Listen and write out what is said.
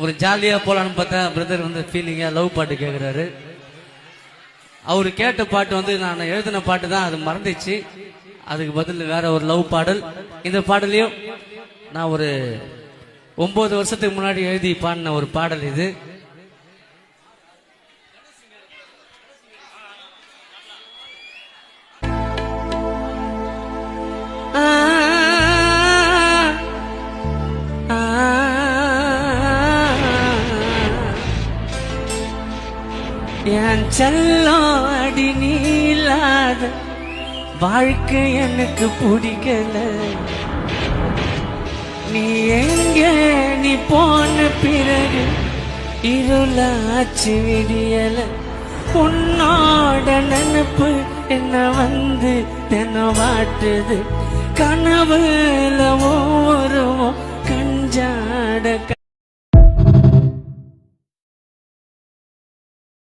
ஒரு ஜாலியா போலான்னு பார்த்தா பிரதர் வந்து ஃபீலிங்கா லவ் பாட்டு கேட்குறாரு. அவரு கேட்ட பாட்டு வந்து நான் எழுதின பாட்டு தான், அது மறந்துச்சு. அதுக்கு பதில் வேற ஒரு லவ் பாடல். இந்த பாடலையும் நான் ஒரு 9 வருஷத்துக்கு முன்னாடி எழுதி பாடின ஒரு பாடல் இது. என் செல்லம் அடி நீலாத வாழ்க்கை எனக்கு பிடிக்கல. நீ எங்க நீ போன பிறகு இருளாச்சு விடியல. உன்னோட நினைப்பு என்ன வந்து தென்ன வாட்டுது. கனவுல ஒவ்வொரு கஞ்சாட